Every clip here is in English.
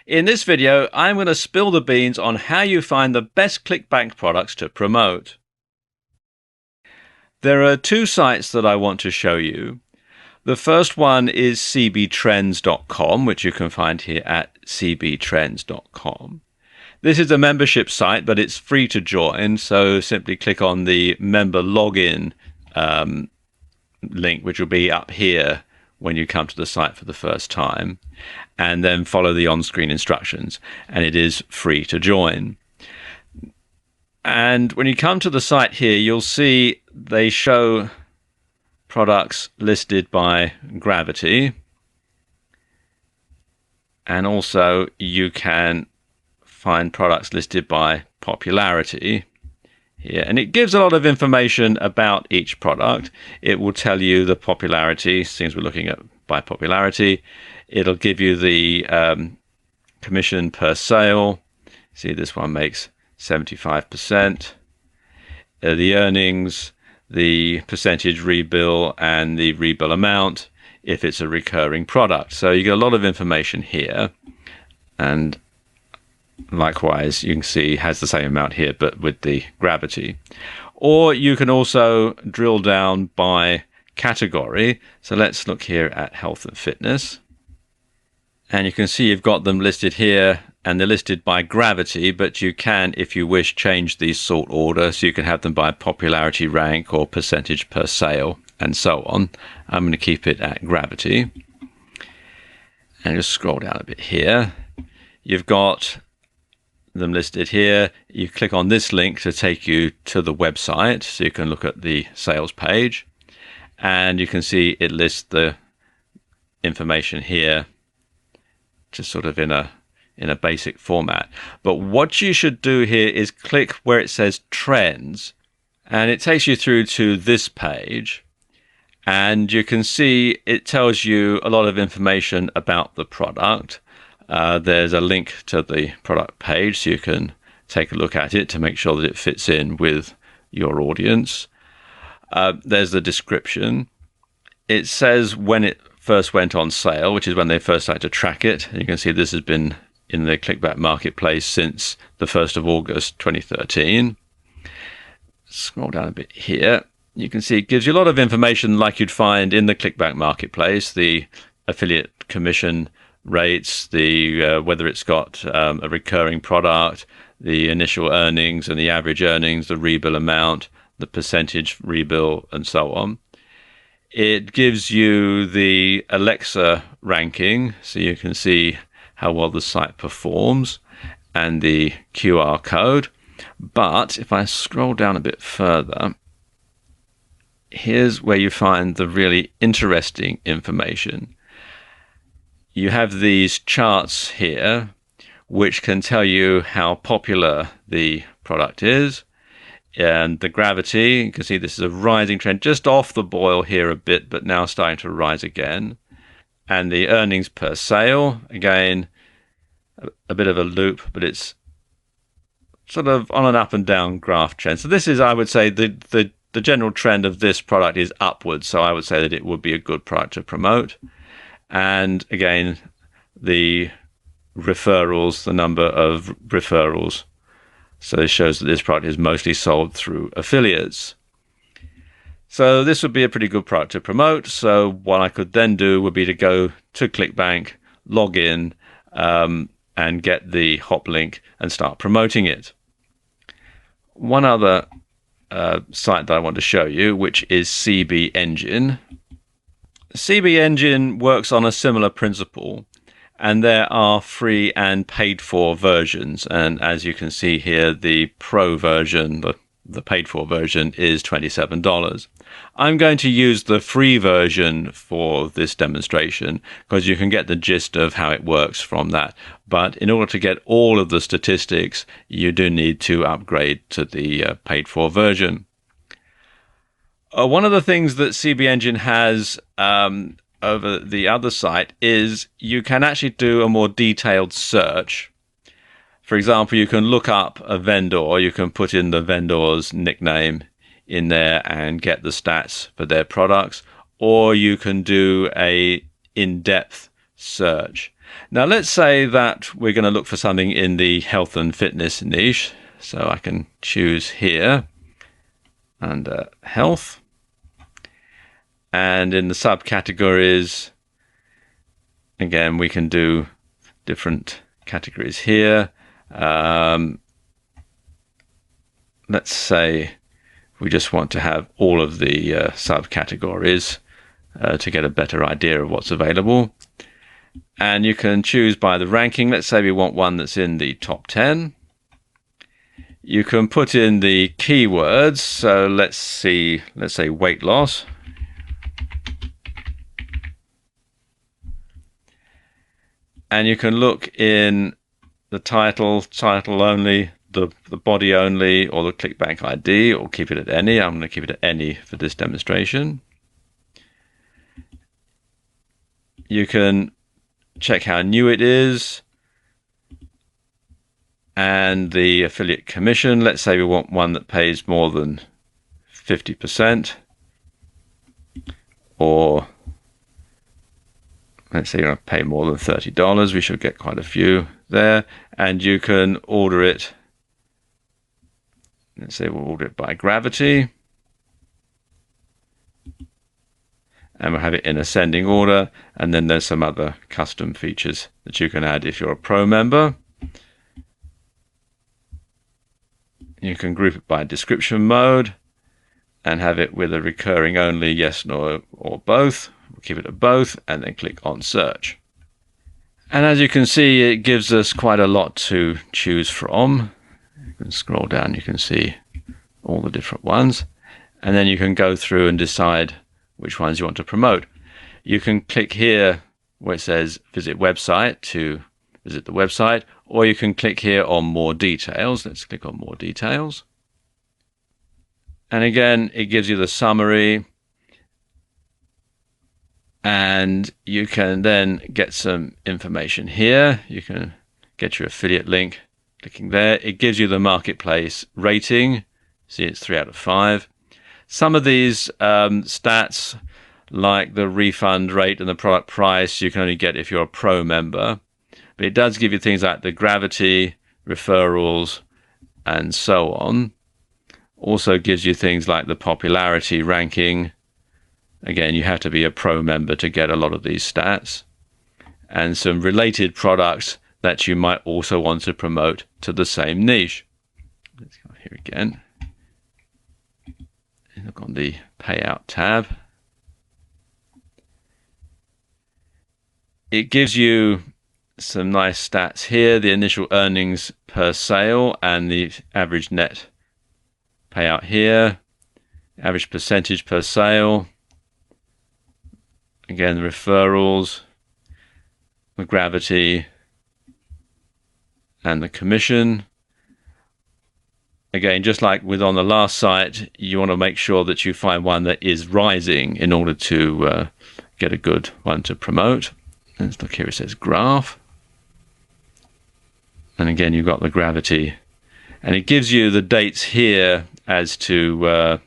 In this video, I'm going to spill the beans on how you find the best ClickBank products to promote. There are two sites that I want to show you. The first one is cbtrends.com, which you can find here at cbtrends.com. This is a membership site, but it's free to join, so simply click on the member login link, which will be up here when you come to the site for the first time, and then follow the on-screen instructions, and it is free to join. And when you come to the site here, you'll see they show products listed by gravity, and also you can find products listed by popularity here, and it gives a lot of information about each product. It will tell you the popularity, since we're looking at by popularity. It'll give you the commission per sale. See, this one makes 75%. The earnings, the percentage rebill, and the rebill amount if it's a recurring product. So you get a lot of information here, and likewise you can see has the same amount here but with the gravity. Or you can also drill down by category. So let's look here at health and fitness, and you can see you've got them listed here, and they're listed by gravity, but you can, if you wish, change the sort order, so you can have them by popularity rank or percentage per sale and so on. I'm going to keep it at gravity, and just scroll down a bit here. You've got them listed here. You click on this link to take you to the website, so you can look at the sales page, and you can see it lists the information here, just sort of in a basic format. But what you should do here is click where it says trends, and it takes you through to this page, and you can see it tells you a lot of information about the product. There's a link to the product page, so you can take a look at it to make sure that it fits in with your audience. There's the description. It says when it first went on sale, which is when they first started to track it. And you can see this has been in the ClickBank marketplace since the 1st of August 2013. Scroll down a bit here. You can see it gives you a lot of information like you'd find in the ClickBank marketplace: the affiliate commission rates, the whether it's got a recurring product, the initial earnings and the average earnings, the rebill amount, the percentage rebill, and so on. It gives you the Alexa ranking, so you can see how well the site performs, and the QR code. But if I scroll down a bit further, here's where you find the really interesting information. You have these charts here which can tell you how popular the product is, and the gravity. You can see this is a rising trend, just off the boil here a bit, but now starting to rise again. And the earnings per sale, again, a bit of a loop, but it's sort of on an up and down graph trend. So this is, I would say, the general trend of this product is upwards. So I would say that it would be a good product to promote. And again, the referrals, the number of referrals. So this shows that this product is mostly sold through affiliates. So this would be a pretty good product to promote. So what I could then do would be to go to ClickBank, log in, and get the hop link and start promoting it. One other site that I want to show you, which is CB Engine. CB Engine works on a similar principle, and there are free and paid for versions. And as you can see here, the pro version, the paid for version, is $27. I'm going to use the free version for this demonstration because you can get the gist of how it works from that. But in order to get all of the statistics, you do need to upgrade to the paid for version. One of the things that CB Engine has over the other site is you can actually do a more detailed search. For example, you can look up a vendor, you can put in the vendor's nickname in there and get the stats for their products, or you can do a in-depth search. Now, let's say that we're going to look for something in the health and fitness niche. So I can choose here under health. And in the subcategories, again, we can do different categories here. Let's say we just want to have all of the subcategories to get a better idea of what's available. And you can choose by the ranking. Let's say we want one that's in the top 10. You can put in the keywords. So let's say weight loss. And you can look in the title only, the body only, or the ClickBank ID, or keep it at any. I'm going to keep it at any for this demonstration. You can check how new it is and the affiliate commission. Let's say we want one that pays more than 50%, or let's say you're going to pay more than $30. We should get quite a few there. And you can order it. Let's say we'll order it by gravity. And we'll have it in ascending order. And then there's some other custom features that you can add if you're a pro member. You can group it by description mode and have it with a recurring only, yes, no, or both. We'll keep it at both and then click on search. And as you can see, it gives us quite a lot to choose from. You can scroll down, you can see all the different ones. And then you can go through and decide which ones you want to promote. You can click here where it says visit website to visit the website, or you can click here on more details. Let's click on more details. And again, it gives you the summary. And you can then get some information here. You can get your affiliate link, clicking there. It gives you the marketplace rating. See, it's 3 out of 5. Some of these stats, like the refund rate and the product price, you can only get if you're a pro member. But it does give you things like the gravity, referrals, and so on. Also gives you things like the popularity ranking. Again, you have to be a pro member to get a lot of these stats. And some related products that you might also want to promote to the same niche. Let's go here again. Look on the payout tab. It gives you some nice stats here, the initial earnings per sale and the average net payout here, average percentage per sale. Again, the referrals, the gravity, and the commission. Again, just like with on the last site, you want to make sure that you find one that is rising in order to get a good one to promote. Let's look here, it says graph. And again, you've got the gravity. And it gives you the dates here as to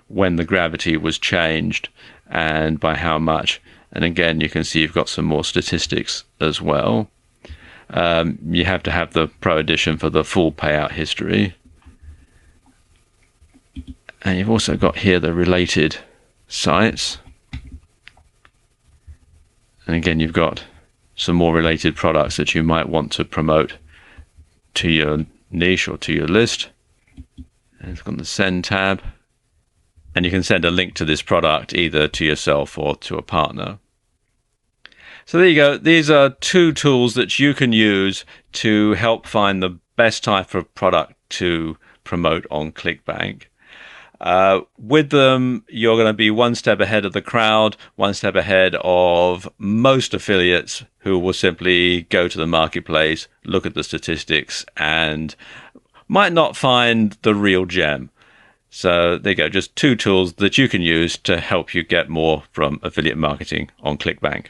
when the gravity was changed and by how much. And again, you can see you've got some more statistics as well. You have to have the Pro Edition for the full payout history. And you've also got here the related sites. And again, you've got some more related products that you might want to promote to your niche or to your list. And it's got the send tab. And you can send a link to this product either to yourself or to a partner. So there you go. These are 2 tools that you can use to help find the best type of product to promote on ClickBank. With them, you're going to be one step ahead of the crowd, one step ahead of most affiliates who will simply go to the marketplace, look at the statistics, and might not find the real gem. So there you go, just 2 tools that you can use to help you get more from affiliate marketing on ClickBank.